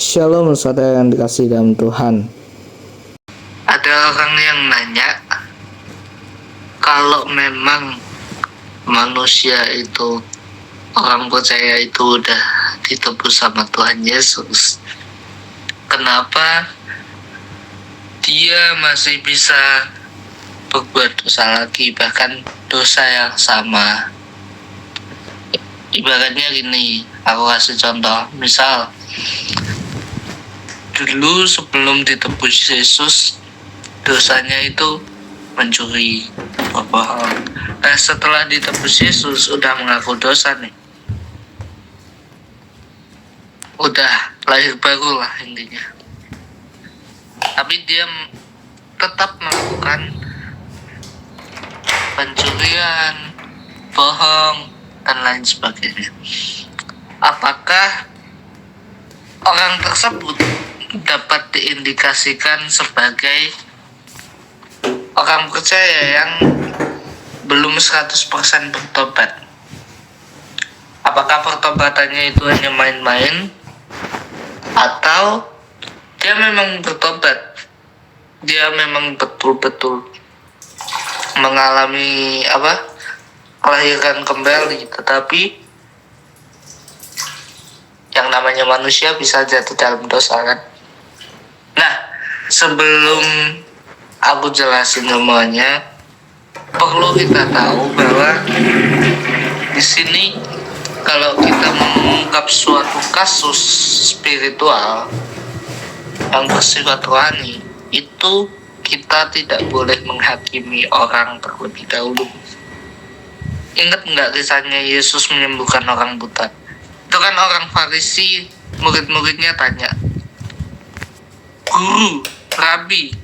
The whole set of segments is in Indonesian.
Shalom saudara yang dikasihi dalam Tuhan. Ada orang yang nanya, kalau memang manusia itu, orang percaya itu udah ditebus sama Tuhan Yesus, kenapa dia masih bisa berbuat dosa lagi, bahkan dosa yang sama? Ibaratnya gini, aku kasih contoh. Misal dulu sebelum ditebus Yesus, dosanya itu mencuri, berbohong. Nah, setelah ditebus Yesus, udah mengaku dosa nih, udah lahir baru lah intinya, tapi dia tetap melakukan pencurian, bohong, dan lain sebagainya. Apakah orang tersebut dapat diindikasikan sebagai orang percaya yang belum 100% bertobat? Apakah pertobatannya itu hanya main-main, atau dia memang bertobat, dia memang betul-betul mengalami kelahiran kembali, tetapi yang namanya manusia bisa jatuh dalam dosa, kan? Nah, sebelum aku jelasin semuanya, perlu kita tahu bahwa di sini kalau kita mengungkap suatu kasus spiritual yang bersifat rohani, itu kita tidak boleh menghakimi orang terlebih dahulu. Ingat nggak kisahnya Yesus menyembuhkan orang buta? Itu kan orang Farisi, murid-muridnya tanya, "Guru, Rabi,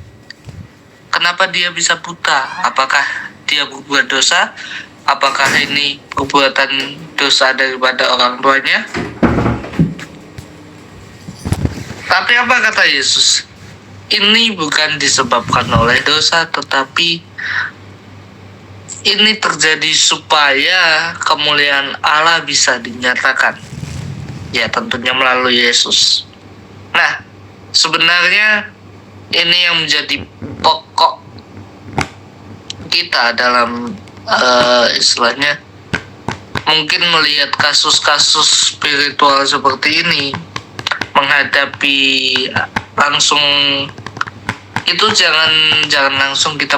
kenapa dia bisa buta? Apakah dia berbuat dosa? Apakah ini perbuatan dosa daripada orang tuanya?" Tapi apa kata Yesus? Ini bukan disebabkan oleh dosa, tetapi ini terjadi supaya kemuliaan Allah bisa dinyatakan. Ya, tentunya melalui Yesus. Nah, sebenarnya ini yang menjadi pokok kita dalam istilahnya mungkin melihat kasus-kasus spiritual seperti ini, menghadapi langsung itu jangan langsung kita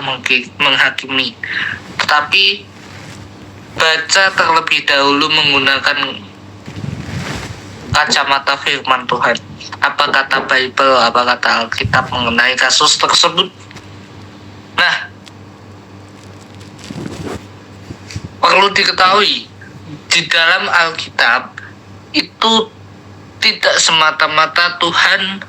menghakimi, tetapi baca terlebih dahulu menggunakan kacamata firman Tuhan. Apa kata Bible, apa kata Alkitab mengenai kasus tersebut. Nah, perlu diketahui, di dalam Alkitab itu tidak semata-mata Tuhan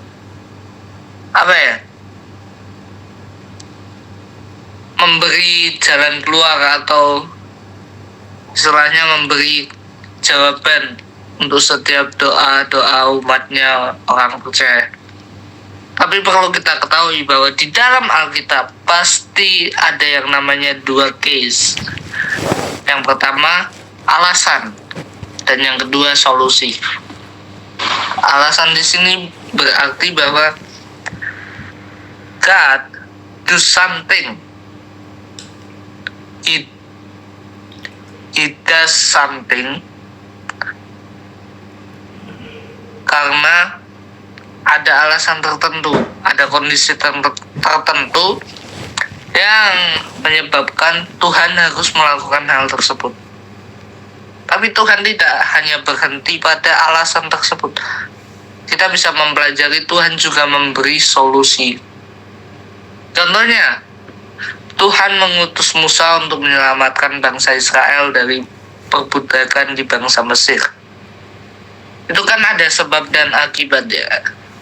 memberi jalan keluar atau istilahnya memberi jawaban untuk setiap doa umatnya orang percaya. Tapi perlu kita ketahui bahwa di dalam Alkitab pasti ada yang namanya dua case. Yang pertama alasan, dan yang kedua solusi. Alasan di sini berarti bahwa God do something. He does something karena ada alasan tertentu, ada kondisi tertentu yang menyebabkan Tuhan harus melakukan hal tersebut. Tapi Tuhan tidak hanya berhenti pada alasan tersebut. Kita bisa mempelajari Tuhan juga memberi solusi. Contohnya, Tuhan mengutus Musa untuk menyelamatkan bangsa Israel dari perbudakan di bangsa Mesir. Itu kan ada sebab dan akibat ya.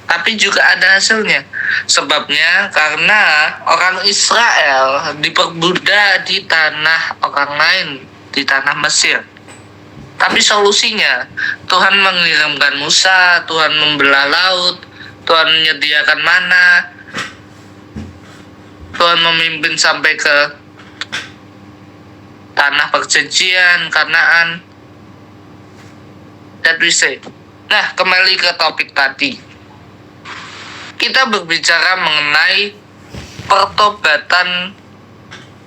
Tapi juga ada hasilnya. Sebabnya karena orang Israel diperbudak di tanah orang lain, di tanah Mesir. Tapi solusinya, Tuhan mengirimkan Musa, Tuhan membelah laut, Tuhan menyediakan mana, Tuhan memimpin sampai ke tanah perjanjian, Kanaan. That we say. Nah, kembali ke topik tadi. kita berbicara mengenai pertobatan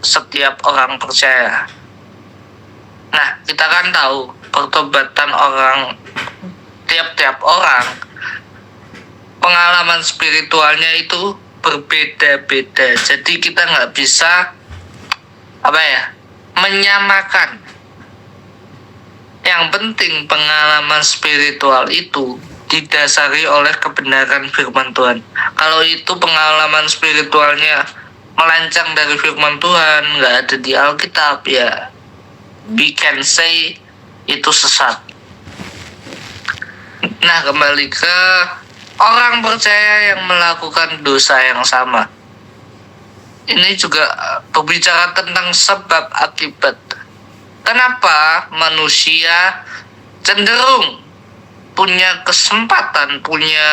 setiap orang percaya. Nah, kita kan tahu pertobatan tiap-tiap orang, pengalaman spiritualnya itu berbeda-beda. Jadi kita nggak bisa menyamakan. Yang penting pengalaman spiritual itu didasari oleh kebenaran firman Tuhan. Kalau itu pengalaman spiritualnya melenceng dari firman Tuhan, nggak ada di Alkitab, ya we can say itu sesat. Nah, kembali ke orang percaya yang melakukan dosa yang sama. Ini juga berbicara tentang sebab akibat. Kenapa manusia cenderung punya kesempatan, punya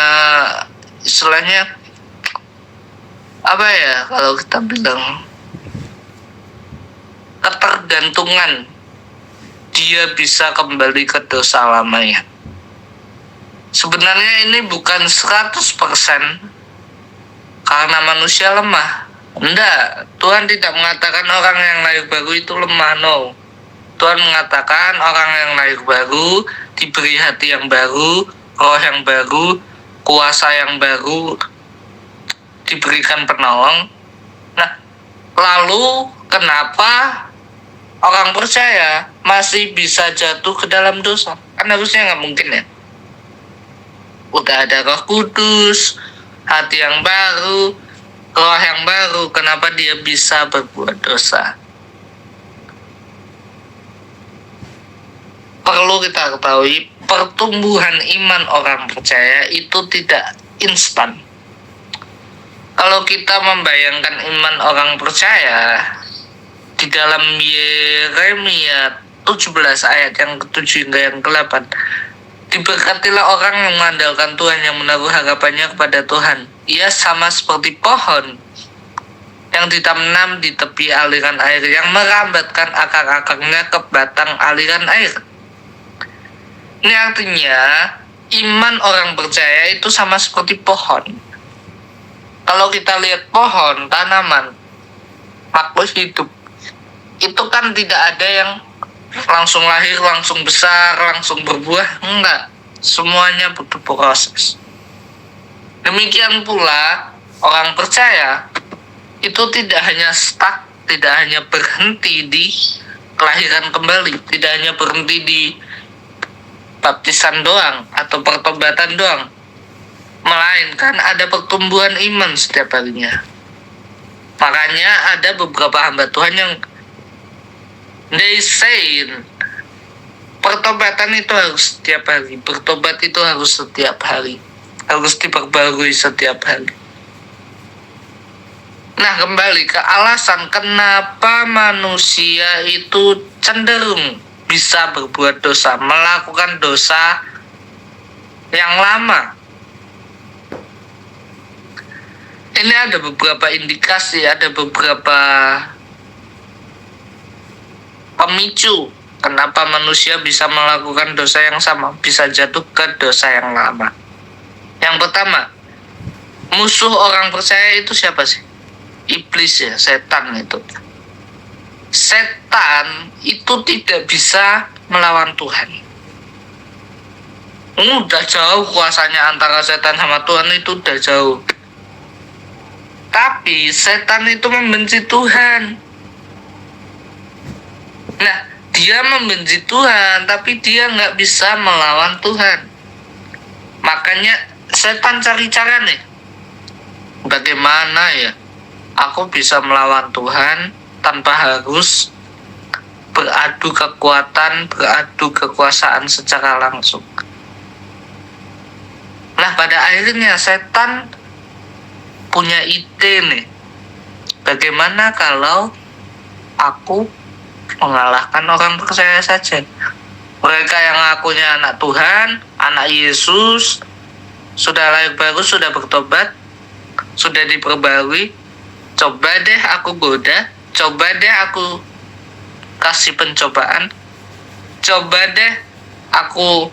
istilahnya kalau kita bilang ketergantungan, dia bisa kembali ke dosa lamanya. Sebenarnya ini bukan 100% karena manusia lemah. Enggak, Tuhan tidak mengatakan orang yang lahir baru itu lemah, no. Tuhan mengatakan orang yang lahir baru diberi hati yang baru, roh yang baru, kuasa yang baru, diberikan penolong. Nah, lalu kenapa orang percaya masih bisa jatuh ke dalam dosa? Kan harusnya nggak mungkin, ya. Udah ada Roh Kudus, hati yang baru, roh yang baru, kenapa dia bisa berbuat dosa? Perlu kita ketahui, pertumbuhan iman orang percaya itu tidak instan. Kalau kita membayangkan iman orang percaya di dalam Yeremia 17 ayat yang ke-7 hingga yang ke-8, diberkatilah orang yang mengandalkan Tuhan, yang menaruh harapannya kepada Tuhan. Ia sama seperti pohon yang ditanam di tepi aliran air, yang merambatkan akar-akarnya ke batang aliran air. Ini artinya iman orang percaya itu sama seperti pohon. Kalau kita lihat pohon, tanaman, makhluk hidup, itu kan tidak ada yang langsung lahir, langsung besar, langsung berbuah. Enggak, semuanya butuh proses. Demikian pula orang percaya itu tidak hanya stuck, tidak hanya berhenti di kelahiran kembali, tidak hanya berhenti di baptisan doang atau pertobatan doang, melainkan ada pertumbuhan iman setiap harinya. Makanya ada beberapa hamba Tuhan yang they say pertobatan itu harus setiap hari, bertobat itu harus setiap hari, harus diperbarui setiap hari. Nah, kembali ke alasan kenapa manusia itu cenderung bisa berbuat dosa, melakukan dosa yang lama. Ini ada beberapa indikasi, ada beberapa pemicu kenapa manusia bisa melakukan dosa yang sama, bisa jatuh ke dosa yang lama. Yang pertama, musuh orang percaya itu siapa sih? Iblis, ya, setan itu. Setan itu tidak bisa melawan Tuhan. Udah jauh kuasanya antara setan sama Tuhan, itu udah jauh. Tapi setan itu membenci Tuhan. Nah, dia membenci Tuhan, tapi dia nggak bisa melawan Tuhan. Makanya setan cari cara nih, bagaimana ya aku bisa melawan Tuhan tanpa harus beradu kekuatan, beradu kekuasaan secara langsung. Nah, pada akhirnya setan punya ide nih, bagaimana kalau aku mengalahkan orang percaya saja. Mereka yang ngakunya anak Tuhan, anak Yesus, sudah lahir baru, sudah bertobat, sudah diperbarui, coba deh aku goda, coba deh aku kasih pencobaan, coba deh aku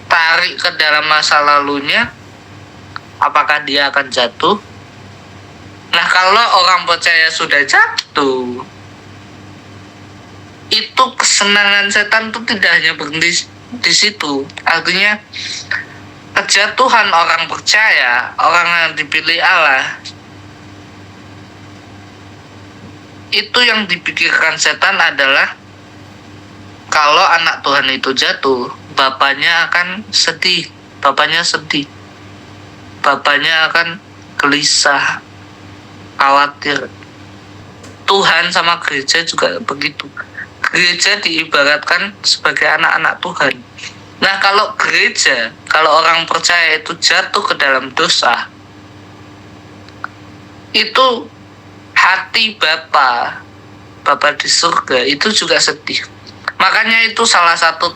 tarik ke dalam masa lalunya, apakah dia akan jatuh? Nah, kalau orang percaya sudah jatuh, itu kesenangan setan itu tidak hanya berhenti di situ. Artinya kejatuhan orang percaya, orang yang dipilih Allah, itu yang dipikirkan setan adalah kalau anak Tuhan itu jatuh, bapaknya akan sedih, bapaknya akan gelisah, khawatir. Tuhan sama gereja juga begitu. Gereja diibaratkan sebagai anak-anak Tuhan. Nah, kalau gereja, kalau orang percaya itu jatuh ke dalam dosa, itu hati Bapa di surga itu juga sedih. Makanya itu salah satu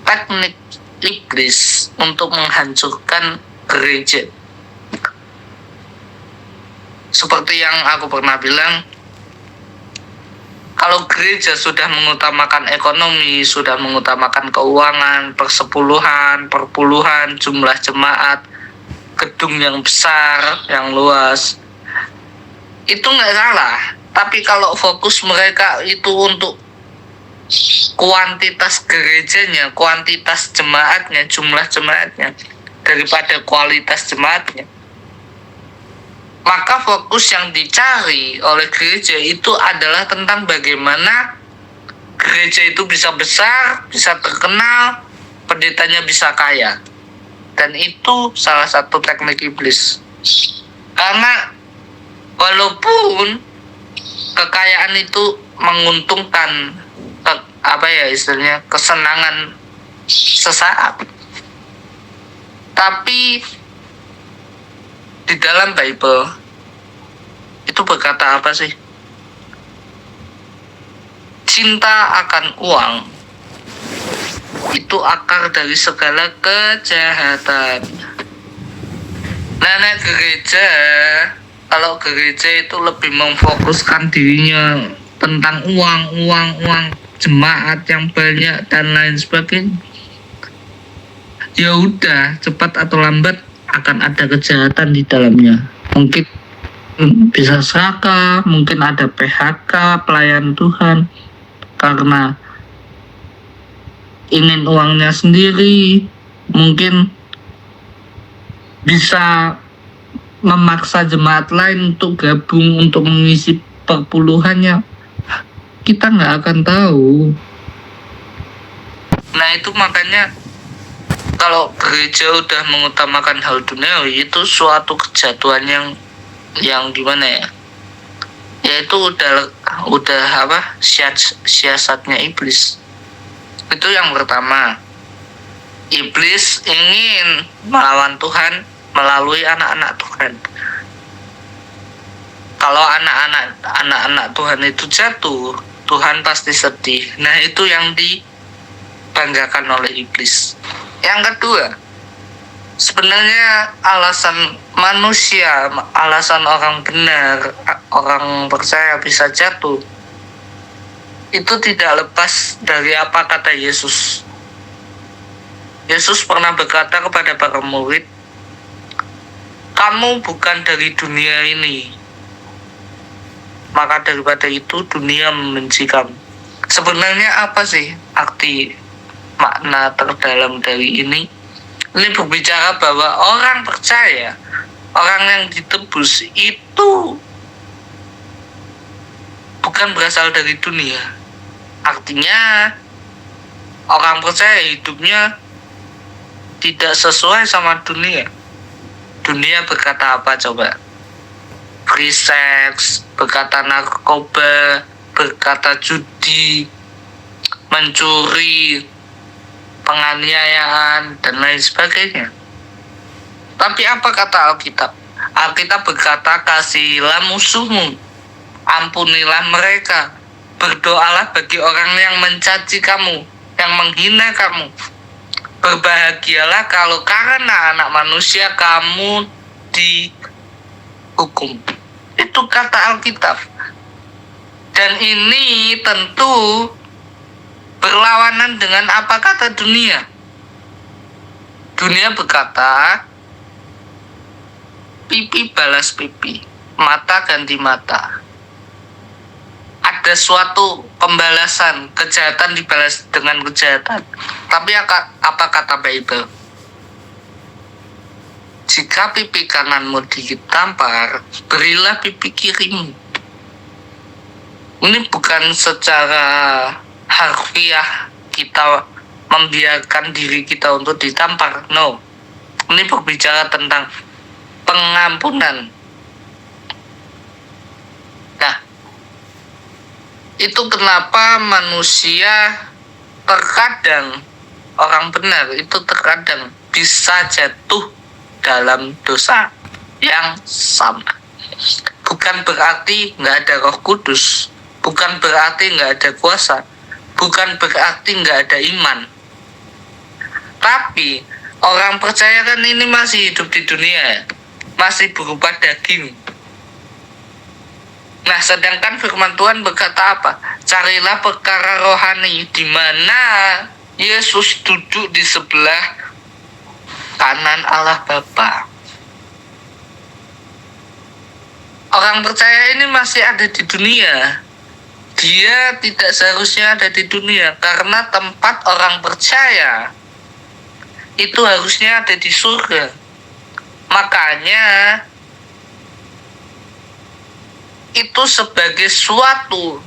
teknik iblis untuk menghancurkan gereja. Seperti yang aku pernah bilang, kalau gereja sudah mengutamakan ekonomi, sudah mengutamakan keuangan, persepuluhan, perpuluhan, jumlah jemaat, gedung yang besar, yang luas, itu nggak salah. Tapi kalau fokus mereka itu untuk kuantitas gerejanya, kuantitas jemaatnya, jumlah jemaatnya, daripada kualitas jemaatnya, maka fokus yang dicari oleh gereja itu adalah tentang bagaimana gereja itu bisa besar, bisa terkenal, pendetanya bisa kaya. Dan itu salah satu teknik iblis. Karena walaupun kekayaan itu menguntungkan, istilahnya kesenangan sesaat, tapi di dalam Bible itu berkata apa sih? Cinta akan uang itu akar dari segala kejahatan. Nah, gereja, kalau gereja itu lebih memfokuskan dirinya tentang uang, jemaat yang banyak dan lain sebagainya, ya udah, cepat atau lambat akan ada kejahatan di dalamnya. Mungkin bisa serakah, mungkin ada PHK pelayan Tuhan karena ingin uangnya sendiri, mungkin bisa memaksa jemaat lain untuk gabung untuk mengisi perpuluhannya. Kita nggak akan tahu. Nah, itu makanya kalau gereja udah mengutamakan hal duniawi, itu suatu kejatuhan yang gimana ya? Yaitu udah siasatnya iblis. Itu yang pertama. Iblis ingin melawan Tuhan melalui anak-anak Tuhan. Kalau anak-anak Tuhan itu jatuh, Tuhan pasti sedih. Nah, itu yang dibanggakan oleh iblis. Yang kedua, sebenarnya alasan manusia, alasan orang benar, orang percaya bisa jatuh, itu tidak lepas dari apa kata Yesus. Yesus pernah berkata kepada para murid, "Kamu bukan dari dunia ini, maka daripada itu dunia membenci kamu." Sebenarnya apa sih arti makna terdalam dari ini? Ini berbicara bahwa orang percaya, orang yang ditebus itu bukan berasal dari dunia. Artinya orang percaya hidupnya tidak sesuai sama dunia. Dunia berkata apa coba? Free sex, berkata narkoba, berkata judi, mencuri, penganiayaan, dan lain sebagainya. Tapi apa kata Alkitab? Alkitab berkata, "Kasihilah musuhmu, ampunilah mereka, berdoalah bagi orang yang mencaci kamu, yang menghina kamu. Berbahagialah kalau karena anak manusia kamu dihukum." Itu kata Alkitab. Dan ini tentu berlawanan dengan apa kata dunia. Dunia berkata, pipi balas pipi, mata ganti mata. Ada suatu pembalasan, kejahatan dibalas dengan kejahatan. Tapi apa kata Bible? Jika pipi kananmu ditampar, berilah pipi kirimu. Ini bukan secara harfiah kita membiarkan diri kita untuk ditampar. No. Ini berbicara tentang pengampunan. Nah, itu kenapa manusia terkadang, orang benar itu terkadang bisa jatuh dalam dosa yang sama. Bukan berarti nggak ada Roh Kudus, bukan berarti nggak ada kuasa, bukan berarti nggak ada iman. Tapi orang percaya kan ini masih hidup di dunia, masih berupa daging. Nah, sedangkan firman Tuhan berkata apa? Carilah perkara rohani, di mana Yesus duduk di sebelah kanan Allah Bapa. Orang percaya ini masih ada di dunia. Dia tidak seharusnya ada di dunia, karena tempat orang percaya itu harusnya ada di surga. Makanya itu sebagai suatu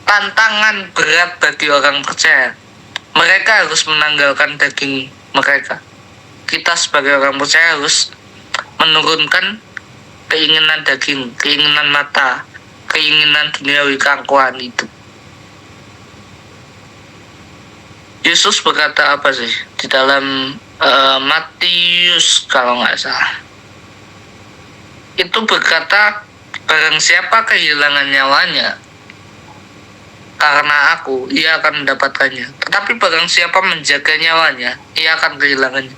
tantangan berat bagi orang percaya. Mereka harus menanggalkan daging mereka. Kita sebagai orang percaya harus menurunkan keinginan daging, keinginan mata, keinginan duniawi, keangkuhan itu. Yesus berkata apa sih di dalam Matius kalau nggak salah? Itu berkata, barang siapa kehilangan nyawanya karena aku, ia akan mendapatkannya. Tetapi barang siapa menjaga nyawanya, ia akan kehilangannya.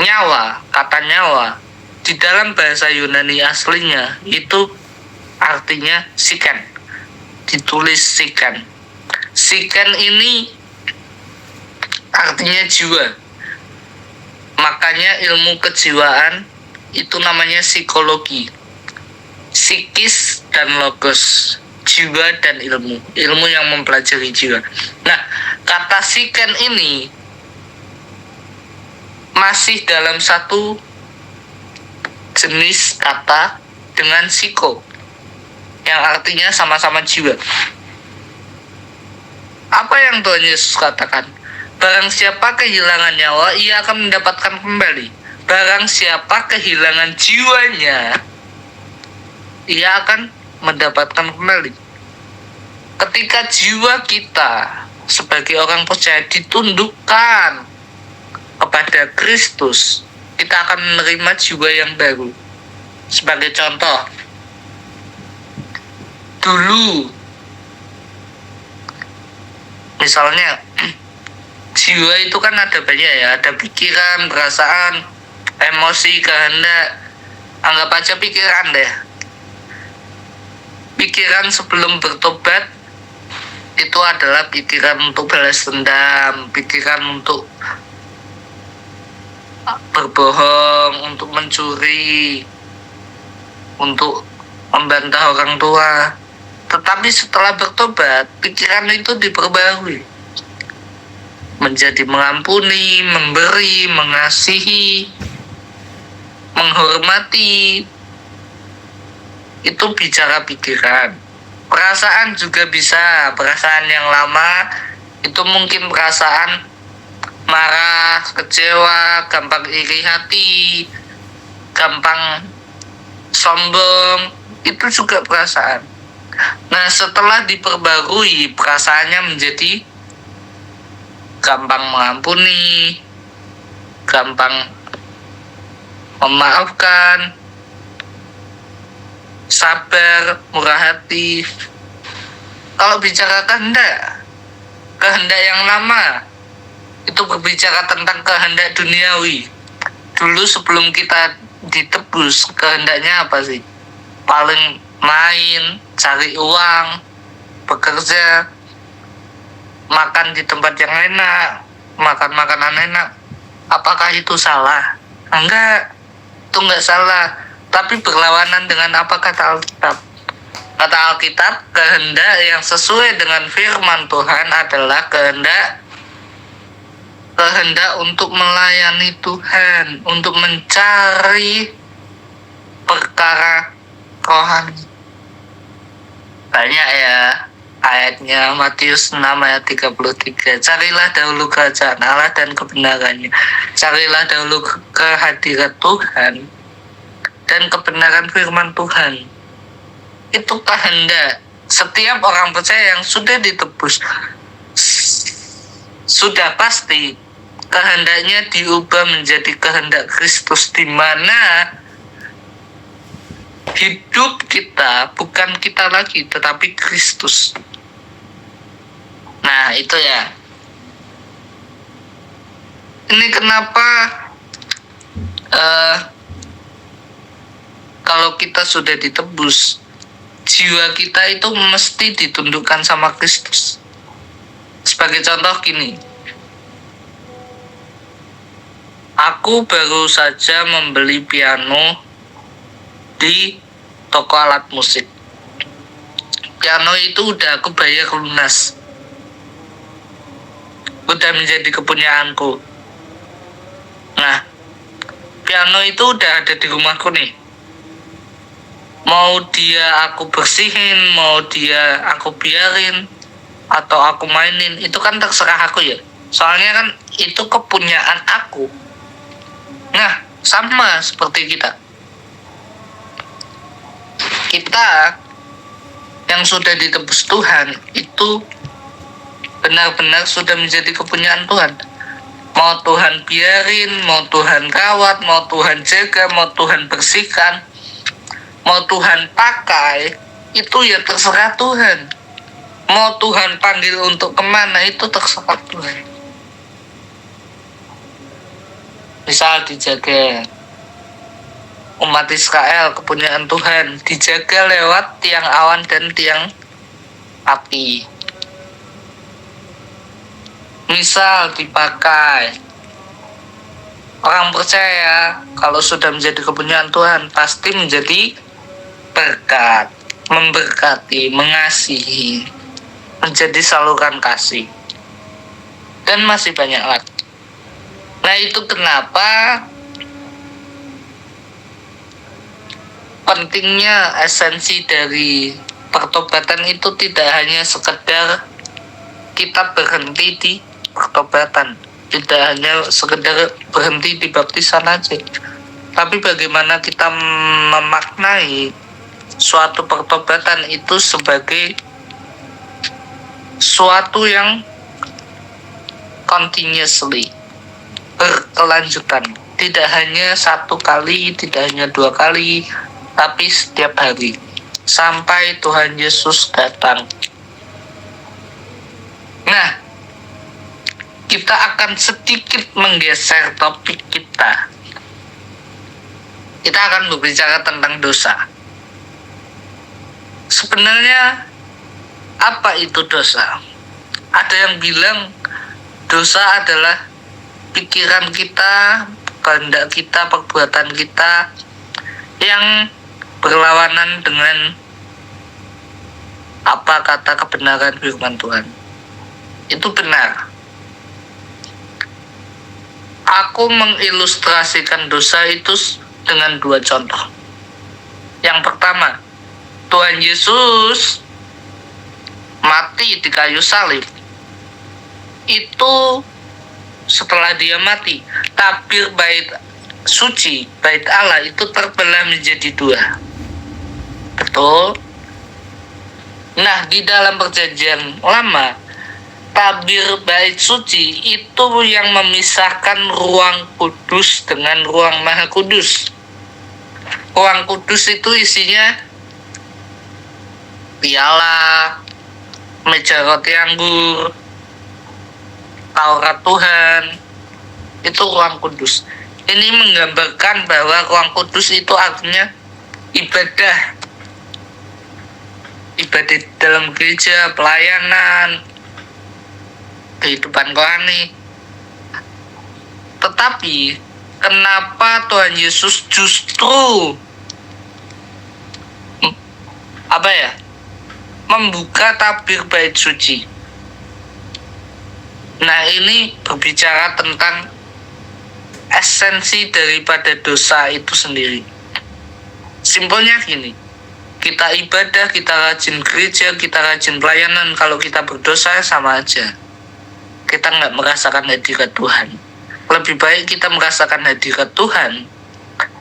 Nyawa, kata nyawa, di dalam bahasa Yunani aslinya itu artinya siken. Ditulis siken. Siken ini artinya jiwa. Makanya ilmu kejiwaan itu namanya psikologi. Psikis dan logos, jiwa dan ilmu yang mempelajari jiwa. Nah, kata siken ini masih dalam satu jenis kata dengan psiko, yang artinya sama-sama jiwa. Apa yang Tuhan Yesus katakan? Barang siapa kehilangan nyawa, ia akan mendapatkan kembali. Barang siapa kehilangan jiwanya, ia akan mendapatkan kembali. Ketika jiwa kita sebagai orang percaya ditundukkan kepada Kristus, kita akan menerima jiwa yang baru. Sebagai contoh, dulu misalnya jiwa itu kan ada banyak ya, ada pikiran, perasaan, emosi, kehendak. Anggap aja pikiran deh. Pikiran sebelum bertobat itu adalah pikiran untuk balas dendam, pikiran untuk berbohong, untuk mencuri, untuk membantah orang tua. Tetapi setelah bertobat, pikiran itu diperbarui menjadi mengampuni, memberi, mengasihi, menghormati. Itu bicara pikiran. Perasaan juga bisa. Perasaan yang lama itu mungkin perasaan marah, kecewa, gampang iri hati, gampang sombong. Itu juga perasaan. Nah, setelah diperbarui, perasaannya menjadi gampang mengampuni, gampang memaafkan, sabar, murah hati. Kalau bicara kehendak yang lama itu berbicara tentang kehendak duniawi. Dulu sebelum kita ditebus, kehendaknya apa sih? Paling main, cari uang, bekerja, makan di tempat yang enak, makan makanan enak. Apa apakah itu salah? Enggak, itu enggak salah. Tapi berlawanan dengan apa kata Alkitab. Kata Alkitab, kehendak yang sesuai dengan firman Tuhan adalah kehendak untuk melayani Tuhan, untuk mencari perkara rohani. Banyak ya ayatnya, Matius 6 ayat 33. Carilah dahulu kerajaan Allah dan kebenarannya. Carilah dahulu kehadirat Tuhan dan kebenaran firman Tuhan. Itu kehendak setiap orang percaya yang sudah ditebus. Sudah pasti kehendaknya diubah menjadi kehendak Kristus, di mana hidup kita bukan kita lagi, tetapi Kristus. Nah, itu ya. Ini kenapa kalau kita sudah ditebus, jiwa kita itu mesti ditundukkan sama Kristus. Sebagai contoh gini, aku baru saja membeli piano di toko alat musik. Piano itu udah aku bayar lunas, udah menjadi kepunyaanku. Nah, piano itu udah ada di rumahku nih. Mau dia aku bersihin, mau dia aku biarin, atau aku mainin, itu kan terserah aku ya. Soalnya kan itu kepunyaan aku. Nah, sama seperti kita yang sudah ditebus Tuhan itu benar-benar sudah menjadi kepunyaan Tuhan. Mau Tuhan biarin, mau Tuhan rawat, mau Tuhan jaga, mau Tuhan bersihkan, mau Tuhan pakai, itu ya terserah Tuhan. Mau Tuhan panggil untuk kemana, itu terserah Tuhan. Misal dijaga umat Israel, kepunyaan Tuhan, dijaga lewat tiang awan dan tiang api. Misal dipakai, orang percaya kalau sudah menjadi kepunyaan Tuhan pasti menjadi berkat, memberkati, mengasihi, menjadi saluran kasih, dan masih banyak lagi. Nah, itu kenapa pentingnya esensi dari pertobatan itu tidak hanya sekedar kita berhenti di pertobatan, tidak hanya sekedar berhenti di baptisan aja, tapi bagaimana kita memaknai suatu pertobatan itu sebagai suatu yang continuously, berkelanjutan, tidak hanya satu kali, tidak hanya 2 kali, tapi setiap hari sampai Tuhan Yesus datang. Nah, kita akan sedikit menggeser topik kita. Kita akan berbicara tentang dosa. Sebenarnya apa itu dosa? Ada yang bilang dosa adalah pikiran kita, kehendak kita, perbuatan kita yang berlawanan dengan apa kata kebenaran firman Tuhan. Itu benar. Aku mengilustrasikan dosa itu dengan 2 contoh. Yang pertama, Tuhan Yesus mati di kayu salib. Itu setelah dia mati, tabir bait suci, bait Allah itu terbelah menjadi 2. Betul? Nah, di dalam perjanjian lama, tabir bait suci itu yang memisahkan ruang kudus dengan ruang maha kudus. Ruang kudus itu isinya piala, meja roti anggur, Taurat Tuhan. Itu ruang kudus. Ini menggambarkan bahwa ruang kudus itu artinya ibadah dalam gereja, pelayanan, kehidupan rohani. Tetapi kenapa Tuhan Yesus justru membuka tabir bait suci? Nah, ini berbicara tentang esensi daripada dosa itu sendiri. Simpelnya gini, kita ibadah, kita rajin gereja, kita rajin pelayanan, kalau kita berdosa sama aja. Kita nggak merasakan hadirat Tuhan. Lebih baik kita merasakan hadirat Tuhan,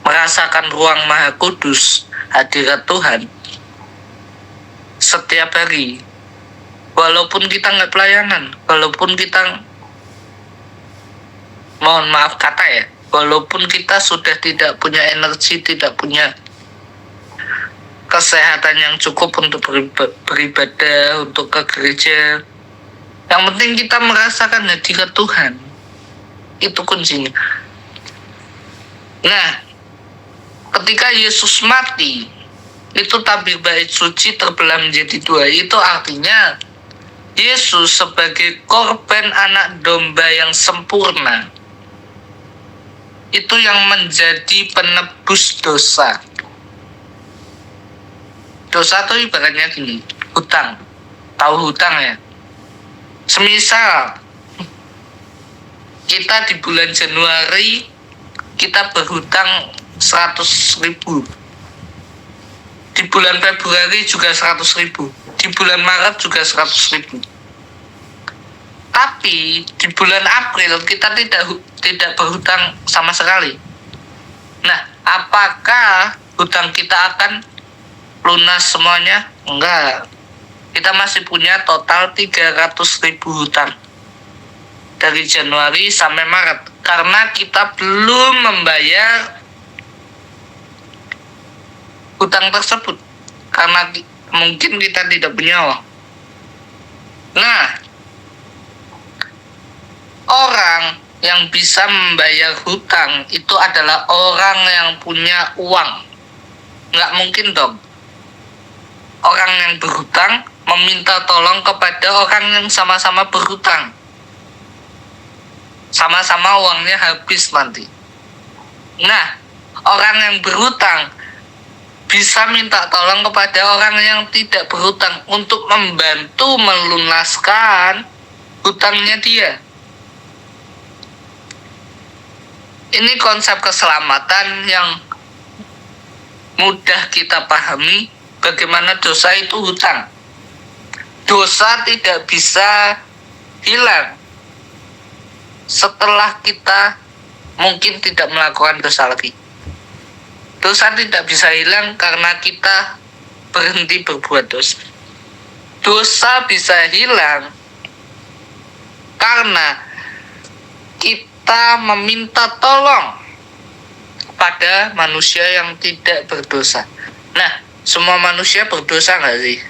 merasakan ruang Maha Kudus, hadirat Tuhan setiap hari. Walaupun kita nggak pelayanan, walaupun kita, mohon maaf kata ya, walaupun kita sudah tidak punya energi, tidak punya kesehatan yang cukup untuk beribadah, untuk ke gereja, yang penting kita merasakan hadirat Tuhan. Itu kuncinya. Nah, ketika Yesus mati, itu tabir bait suci terbelah menjadi dua. Itu artinya Yesus sebagai korban anak domba yang sempurna, itu yang menjadi penebus dosa. Dosa itu ibaratnya gini, hutang. Tahu hutang ya? Semisal kita di bulan Januari kita berhutang 100.000, di bulan Februari juga 100.000, di bulan Maret juga 100.000. Tapi di bulan April kita tidak berhutang sama sekali. Nah, apakah hutang kita akan lunas semuanya? Enggak. Kita masih punya total 300.000 hutang dari Januari sampai Maret, karena kita belum membayar hutang tersebut, karena mungkin kita tidak punya uang. Nah, orang yang bisa membayar hutang itu adalah orang yang punya uang. Nggak mungkin dong orang yang berhutang meminta tolong kepada orang yang sama-sama berhutang. Sama-sama uangnya habis nanti. Nah, orang yang berhutang bisa minta tolong kepada orang yang tidak berhutang untuk membantu melunaskan hutangnya dia. Ini konsep keselamatan yang mudah kita pahami, bagaimana dosa itu hutang. Dosa tidak bisa hilang setelah kita mungkin tidak melakukan dosa lagi. Dosa tidak bisa hilang karena kita berhenti berbuat dosa. Dosa bisa hilang karena kita meminta tolong pada manusia yang tidak berdosa. Nah, semua manusia berdosa nggak sih?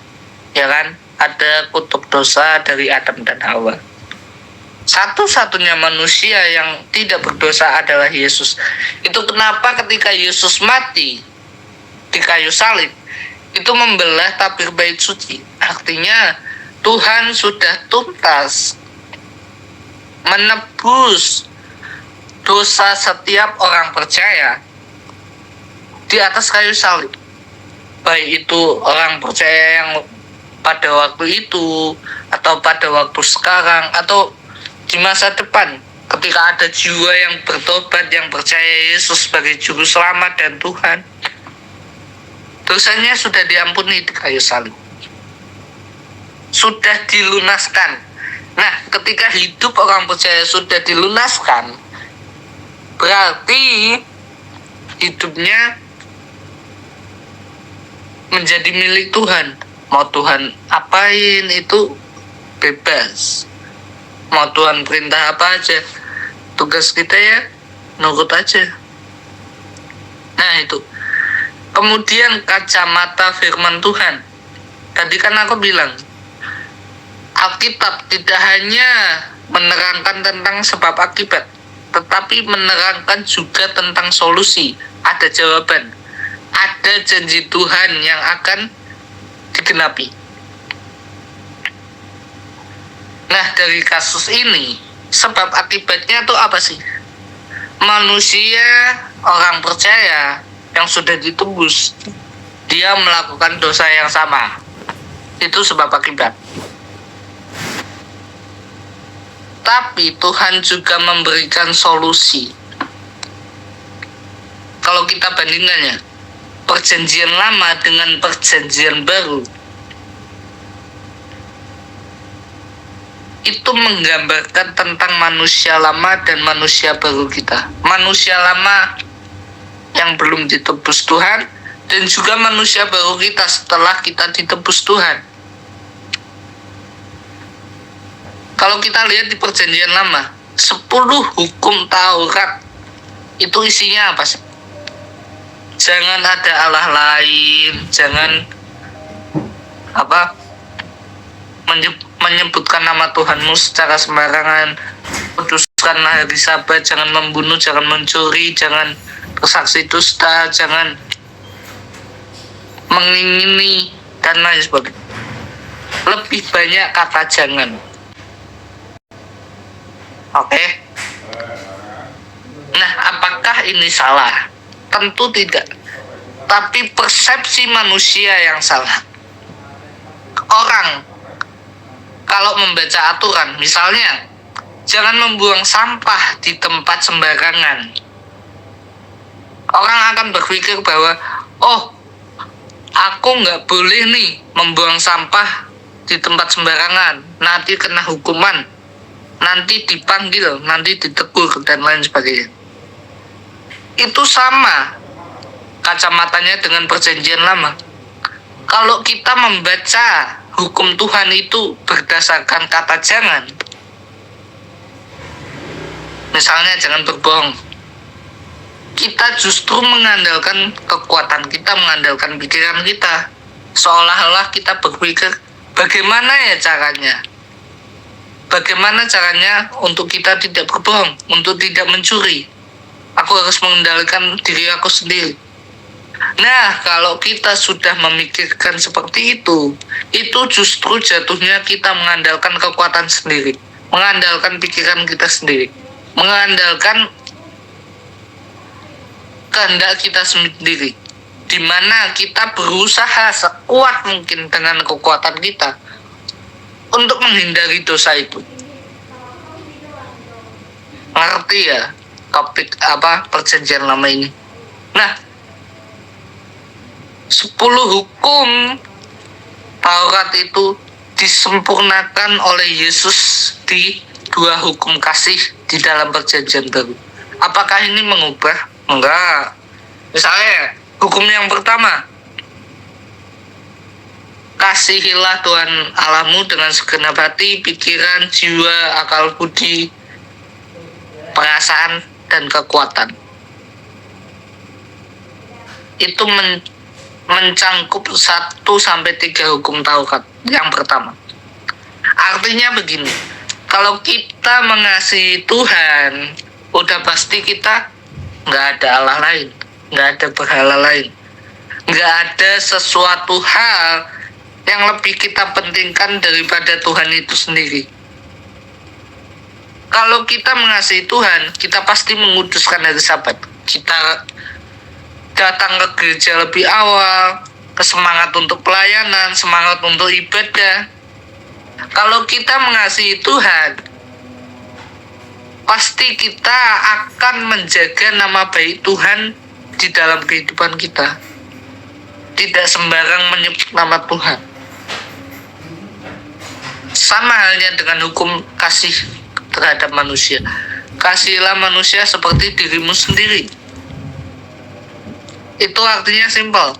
Ya kan? Ada kutub dosa dari Adam dan Hawa. Satu-satunya manusia yang tidak berdosa adalah Yesus. Itu kenapa ketika Yesus mati di kayu salib, itu membelah tabir bait suci. Artinya Tuhan sudah tuntas menebus dosa setiap orang percaya di atas kayu salib. Baik itu orang percaya yang pada waktu itu, atau pada waktu sekarang, atau di masa depan, ketika ada jiwa yang bertobat, yang percaya Yesus sebagai juru selamat dan Tuhan, dosanya sudah diampuni di kayu salib, sudah dilunaskan. Nah, ketika hidup orang percaya sudah dilunaskan, berarti hidupnya menjadi milik Tuhan. Mau Tuhan apain itu bebas. Mau Tuhan perintah apa aja, tugas kita ya nurut aja. Nah itu. Kemudian kacamata firman Tuhan. Tadi kan aku bilang, Alkitab tidak hanya menerangkan tentang sebab akibat, tetapi menerangkan juga tentang solusi. Ada jawaban, ada janji Tuhan yang akan digenapi. Nah, dari kasus ini, sebab akibatnya itu apa sih? manusia, orang percaya yang sudah ditebus, dia melakukan dosa yang sama. Itu sebab akibat. Tapi Tuhan juga memberikan solusi. Kalau kita bandingkannya, perjanjian lama dengan perjanjian baru, itu menggambarkan tentang manusia lama dan manusia baru kita. Manusia lama yang belum ditebus Tuhan, dan juga manusia baru kita setelah kita ditebus Tuhan. Kalau kita lihat di perjanjian lama, 10 hukum Taurat itu isinya apa sih? Jangan ada Allah lain, jangan menyebutkan nama Tuhanmu secara sembarangan, kuduskanlah hari Sabat, jangan membunuh, jangan mencuri, jangan bersaksi dusta, jangan mengingini, dan lain sebagainya. Lebih banyak kata jangan. Oke. Nah, apakah ini salah? Tentu tidak. Tapi persepsi manusia yang salah. Orang kalau membaca aturan, misalnya jangan membuang sampah di tempat sembarangan, orang akan berpikir bahwa, oh, aku nggak boleh nih membuang sampah di tempat sembarangan, nanti kena hukuman, nanti dipanggil, nanti ditegur, dan lain sebagainya. Itu sama kacamatanya dengan perjanjian lama. Kalau kita membaca hukum Tuhan itu berdasarkan kata jangan, misalnya jangan berbohong, kita justru mengandalkan kekuatan kita, mengandalkan pikiran kita, seolah-olah kita berpikir, bagaimana ya caranya? Bagaimana caranya untuk kita tidak berbohong, untuk tidak mencuri? Aku harus mengendalikan diri aku sendiri. Nah, kalau kita sudah memikirkan seperti itu justru jatuhnya kita mengandalkan kekuatan sendiri, mengandalkan pikiran kita sendiri, mengandalkan kehendak kita sendiri, di mana kita berusaha sekuat mungkin dengan kekuatan kita untuk menghindari dosa itu. Ngerti ya topik perjanjian lama ini? Nah, 10 hukum Taurat itu disempurnakan oleh Yesus di 2 hukum kasih di dalam perjanjian baru. Apakah ini mengubah? Enggak. Misalnya, hukum yang pertama, kasihilah Tuhan Allahmu dengan segenap hati, pikiran, jiwa, akal budi, perasaan, dan kekuatan. Itu mencangkup 1-3 hukum Taurat yang pertama. Artinya begini, kalau kita mengasihi Tuhan, udah pasti kita nggak ada Allah lain, nggak ada berhala lain, nggak ada sesuatu hal yang lebih kita pentingkan daripada Tuhan itu sendiri. Kalau kita mengasihi Tuhan, kita pasti menguduskan hari Sabat. Kita datang ke gereja lebih awal, semangat untuk pelayanan, semangat untuk ibadah. Kalau kita mengasihi Tuhan, pasti kita akan menjaga nama baik Tuhan di dalam kehidupan kita. Tidak sembarang menyebut nama Tuhan. Sama halnya dengan hukum kasih terhadap manusia. Kasihilah manusia seperti dirimu sendiri. Itu artinya simpel.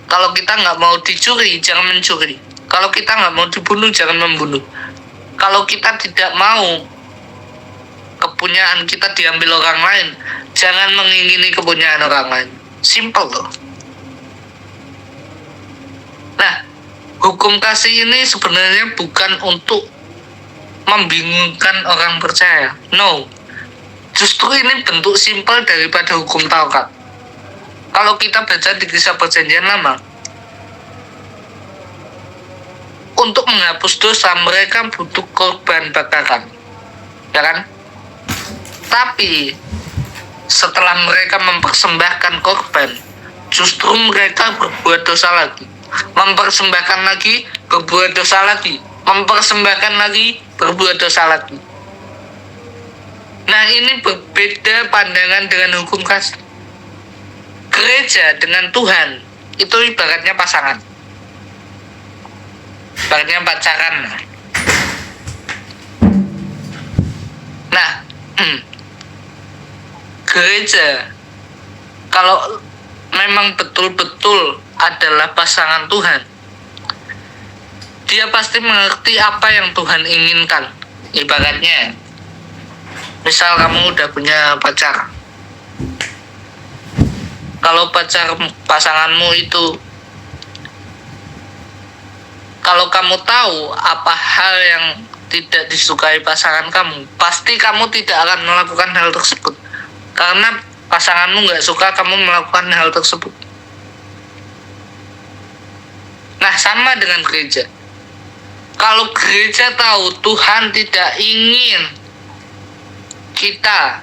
Kalau kita nggak mau dicuri, jangan mencuri. Kalau kita nggak mau dibunuh, jangan membunuh. Kalau kita tidak mau kepunyaan kita diambil orang lain, jangan mengingini kepunyaan orang lain. Simpel loh. Nah, hukum kasih ini sebenarnya bukan untuk membingungkan orang percaya. No. Justru ini bentuk simpel daripada hukum Taurat. Kalau kita baca di Kisah Perjanjian Lama, untuk menghapus dosa mereka butuh korban bakaran, ya kan? Tapi setelah mereka mempersembahkan korban, justru mereka berbuat dosa lagi, mempersembahkan lagi, berbuat dosa lagi, mempersembahkan lagi, berbuat dosa lagi. Nah, ini berbeda pandangan dengan hukum kasih. Gereja dengan Tuhan itu ibaratnya pasangan, ibaratnya pacaran. Nah, gereja kalau memang betul-betul adalah pasangan Tuhan, dia pasti mengerti apa yang Tuhan inginkan. Ibaratnya, misal kamu udah punya pacar, kalau pasanganmu itu, kalau kamu tahu apa hal yang tidak disukai pasangan kamu, pasti kamu tidak akan melakukan hal tersebut, karena pasanganmu nggak suka kamu melakukan hal tersebut. Nah, sama dengan gereja. Kalau gereja tahu Tuhan tidak ingin kita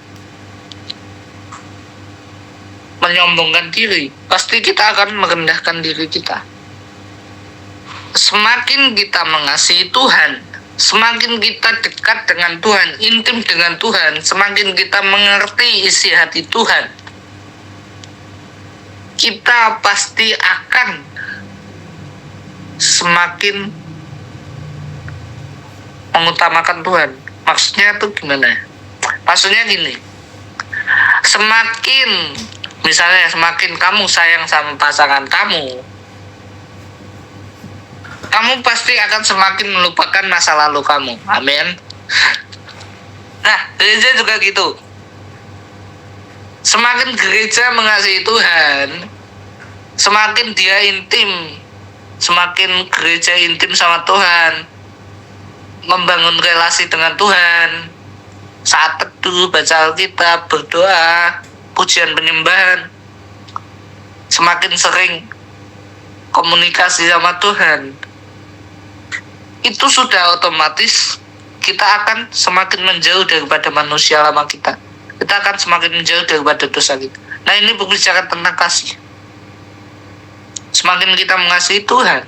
menyombongkan diri, pasti kita akan merendahkan diri kita. Semakin kita mengasihi Tuhan, semakin kita dekat dengan Tuhan, intim dengan Tuhan, semakin kita mengerti isi hati Tuhan, kita pasti akan semakin mengutamakan Tuhan. Maksudnya tuh gimana? Maksudnya gini, semakin kamu sayang sama pasangan kamu, kamu pasti akan semakin melupakan masa lalu kamu. Amin. Nah, gereja juga gitu. Semakin gereja mengasihi Tuhan, semakin dia intim, semakin gereja intim sama Tuhan, membangun relasi dengan Tuhan, saat teduh, baca Alkitab, berdoa, pujian penyembahan, semakin sering komunikasi sama Tuhan, itu sudah otomatis kita akan semakin menjauh daripada manusia lama kita. Kita akan semakin menjauh daripada dosa kita. Nah, ini berbicara tentang kasih. Semakin kita mengasihi Tuhan,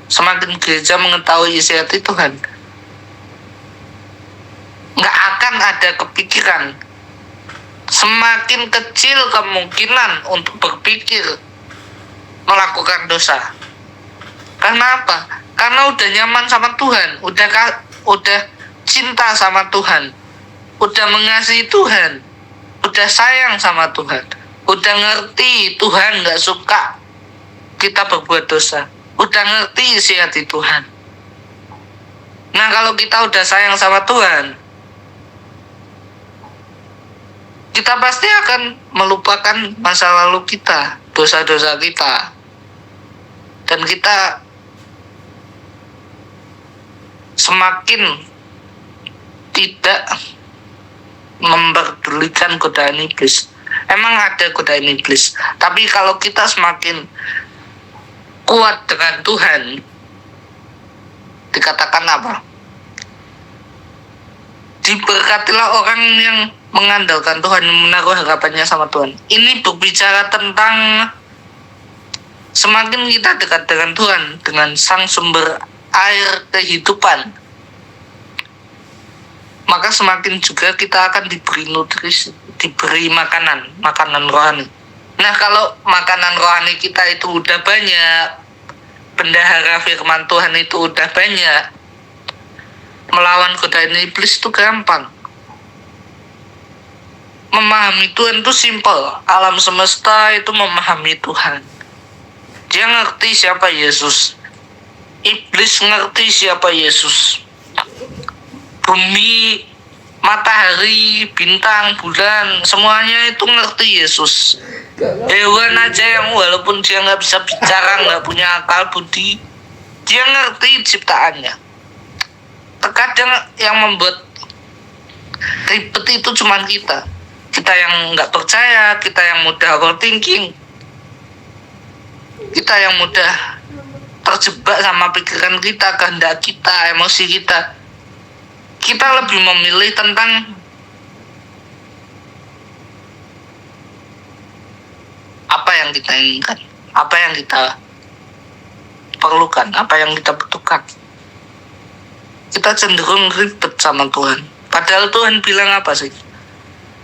semakin gereja mengetahui isi hati Tuhan, nggak akan ada kepikiran, semakin kecil kemungkinan untuk berpikir melakukan dosa. Karena apa? Karena udah nyaman sama Tuhan, udah cinta sama Tuhan, udah mengasihi Tuhan, udah sayang sama Tuhan, udah ngerti Tuhan nggak suka kita berbuat dosa, udah ngerti isi hati Tuhan. Nah, kalau kita udah sayang sama Tuhan, kita pasti akan melupakan masa lalu kita, dosa-dosa kita, dan kita semakin tidak memperdulikan godaan iblis. Emang ada godaan iblis, tapi kalau kita semakin kuat dengan Tuhan, dikatakan apa? Diberkatilah orang yang mengandalkan Tuhan, menaruh harapannya sama Tuhan. Ini berbicara tentang semakin kita dekat dengan Tuhan, dengan sang sumber air kehidupan, maka semakin juga kita akan diberi nutrisi, diberi makanan rohani. Nah, kalau makanan rohani kita itu udah banyak, bendahara firman Tuhan itu udah banyak, melawan godaan iblis itu gampang. Memahami Tuhan itu simpel. Alam semesta itu memahami Tuhan. Dia ngerti siapa Yesus. Iblis ngerti siapa Yesus. Bumi, matahari, bintang, bulan, semuanya itu ngerti Yesus. Hewan aja yang walaupun dia nggak bisa bicara, nggak punya akal budi, dia ngerti ciptaannya. Terkadang yang membuat ribet itu cuma kita yang nggak percaya, kita yang mudah overthinking, kita yang mudah terjebak sama pikiran kita, kehendak kita, emosi kita. Kita lebih memilih tentang yang kita inginkan, apa yang kita perlukan, apa yang kita butuhkan. Kita cenderung ribet sama Tuhan. Padahal Tuhan bilang apa sih?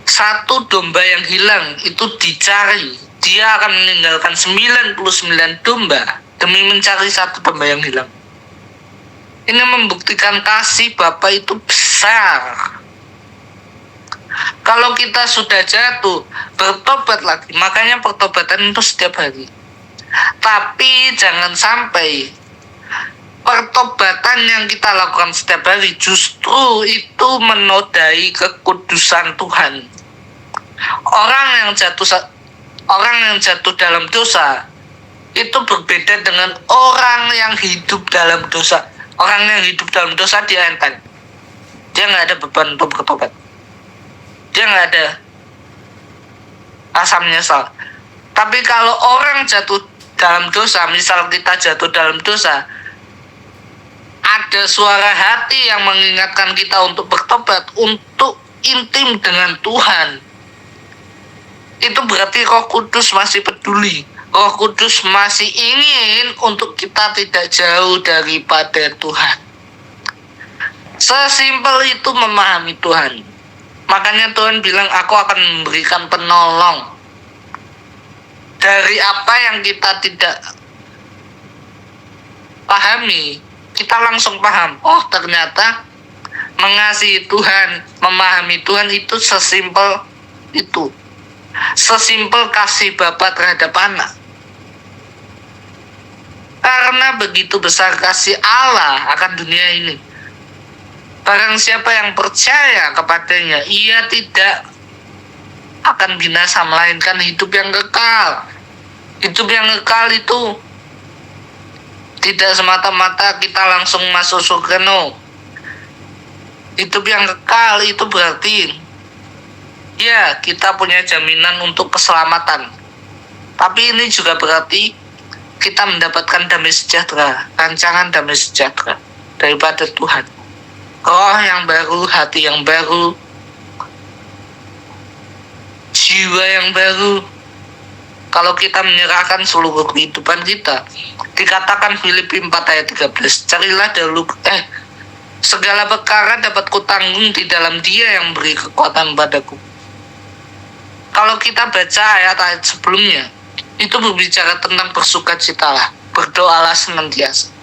Satu domba yang hilang itu dicari. Dia akan meninggalkan 99 domba demi mencari satu domba yang hilang. Ini membuktikan kasih Bapa itu besar. Kalau kita sudah jatuh, bertobat lagi. Makanya pertobatan itu setiap hari. Tapi jangan sampai pertobatan yang kita lakukan setiap hari justru itu menodai kekudusan Tuhan. Orang yang jatuh dalam dosa itu berbeda dengan orang yang hidup dalam dosa. Orang yang hidup dalam dosa dia enteng. Dia nggak ada beban untuk bertobat. Dia nggak ada rasa menyesal. Tapi kalau orang jatuh dalam dosa, misal kita jatuh dalam dosa, ada suara hati yang mengingatkan kita untuk bertobat, untuk intim dengan Tuhan. Itu berarti Roh Kudus masih peduli. Roh Kudus masih ingin untuk kita tidak jauh daripada Tuhan. Sesimpel itu memahami Tuhan. Makanya Tuhan bilang, aku akan memberikan penolong. Dari apa yang kita tidak pahami, kita langsung paham. Oh, ternyata mengasihi Tuhan, memahami Tuhan itu sesimpel itu. Sesimpel kasih Bapa terhadap anak. Karena begitu besar kasih Allah akan dunia ini. Barang siapa yang percaya kepadanya, ia tidak akan binasa, melainkan hidup yang kekal. Hidup yang kekal itu tidak semata-mata kita langsung masuk surga, no. Hidup yang kekal itu berarti ya kita punya jaminan untuk keselamatan. Tapi ini juga berarti kita mendapatkan damai sejahtera, rancangan damai sejahtera daripada Tuhan. Roh yang baru, hati yang baru, jiwa yang baru. Kalau kita menyerahkan seluruh kehidupan kita, dikatakan Filipi 4 ayat 13, carilah dahulu segala perkara dapat kutanggung di dalam Dia yang beri kekuatan padaku. Kalau kita baca ayat-ayat sebelumnya, itu berbicara tentang bersukacitalah, berdoalah senantiasa.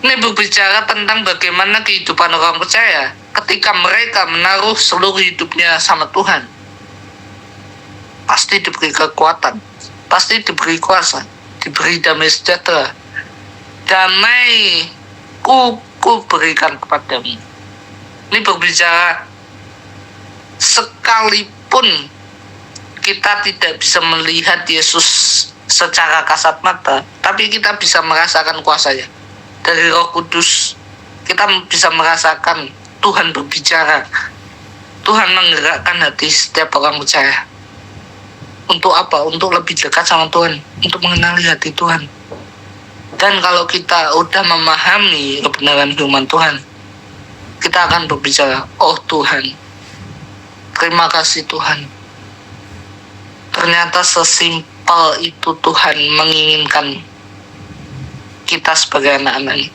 Ini berbicara tentang bagaimana kehidupan orang percaya ketika mereka menaruh seluruh hidupnya sama Tuhan. Pasti diberi kekuatan, pasti diberi kuasa, diberi damai sejahtera. Damai ku berikan kepadamu. Ini berbicara sekalipun kita tidak bisa melihat Yesus secara kasat mata, tapi kita bisa merasakan kuasanya. Dari Roh Kudus kita bisa merasakan Tuhan berbicara. Tuhan menggerakkan hati setiap orang percaya. Untuk apa? Untuk lebih dekat sama Tuhan, untuk mengenali hati Tuhan. Dan kalau kita udah memahami kebenaran firman Tuhan, kita akan berbicara, oh Tuhan, terima kasih Tuhan. Ternyata sesimpel itu Tuhan menginginkan kita sebagai anak-anak.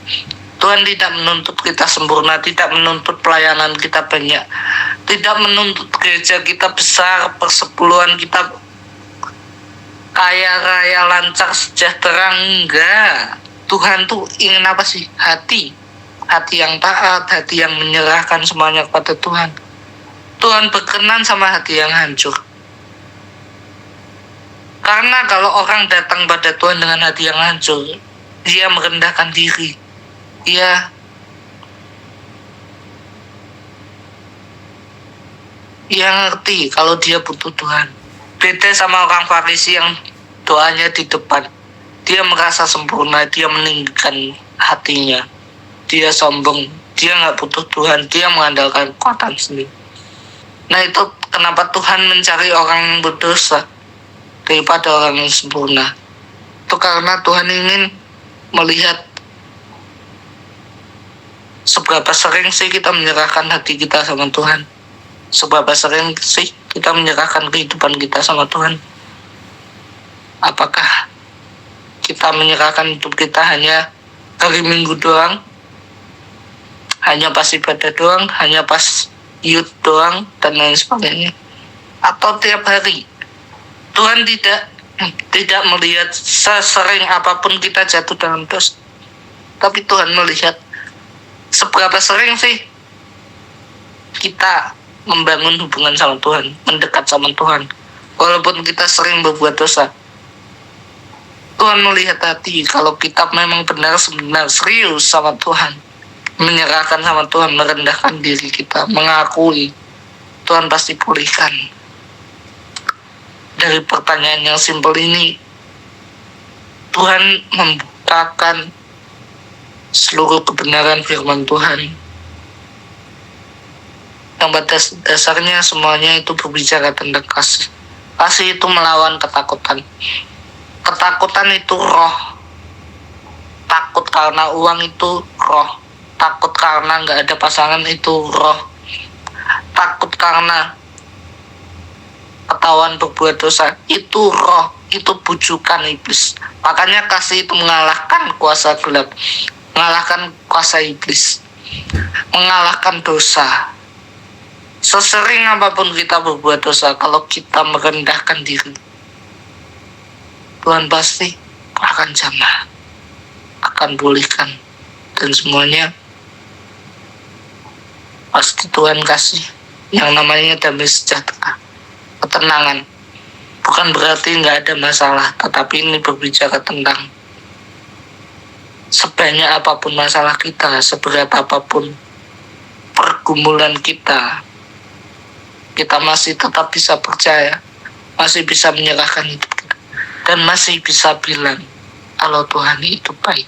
Tuhan tidak menuntut kita sempurna, tidak menuntut pelayanan kita banyak, tidak menuntut gereja kita besar, persepuluhan kita kaya raya, lancar, sejahtera. Enggak. Tuhan tuh ingin apa sih? Hati yang taat, hati yang menyerahkan semuanya kepada Tuhan. Tuhan berkenan sama hati yang hancur. Karena kalau orang datang pada Tuhan dengan hati yang hancur, dia merendahkan diri. Dia ngerti kalau dia butuh Tuhan. Beda sama orang Farisi yang doanya di depan. Dia merasa sempurna, dia meninggikan hatinya. Dia sombong, dia nggak butuh Tuhan, dia mengandalkan kekuatan sendiri. Nah itu kenapa Tuhan mencari orang yang berdosa daripada orang yang sempurna. Itu karena Tuhan ingin melihat seberapa sering sih kita menyerahkan hati kita sama Tuhan. Seberapa sering sih kita menyerahkan kehidupan kita sama Tuhan. Apakah kita menyerahkan hidup kita hanya hari Minggu doang, hanya pas ibadah doang, hanya pas youth doang, dan lain sebagainya, atau tiap hari? Tuhan tidak melihat sesering apapun kita jatuh dalam dosa, tapi Tuhan melihat seberapa sering sih kita membangun hubungan sama Tuhan, mendekat sama Tuhan, walaupun kita sering berbuat dosa. Tuhan melihat hati. Kalau kita memang benar-benar serius sama Tuhan, menyerahkan sama Tuhan, merendahkan diri kita, mengakui, Tuhan pasti pulihkan. Dari pertanyaan yang simpel ini, Tuhan membukakan seluruh kebenaran firman Tuhan, yang pada dasarnya semuanya itu berbicara tentang kasih. Kasih itu melawan ketakutan. Ketakutan itu roh. Takut karena uang itu roh. Takut karena nggak ada pasangan itu roh. Takut karena ketahuan berbuat dosa itu roh. Itu bujukan iblis. Makanya kasih itu mengalahkan kuasa gelap, mengalahkan kuasa iblis, mengalahkan dosa. Sesering apapun kita berbuat dosa, kalau kita merendahkan diri, Tuhan pasti akan jamah, akan pulihkan, dan semuanya pasti Tuhan kasih yang namanya damai sejahtera, ketenangan. Bukan berarti nggak ada masalah, tetapi ini berbicara tentang sebanyak apapun masalah kita, seberat apapun pergumulan kita, kita masih tetap bisa percaya, masih bisa menyerahkan hidup kita, dan masih bisa bilang kalau Tuhan itu baik.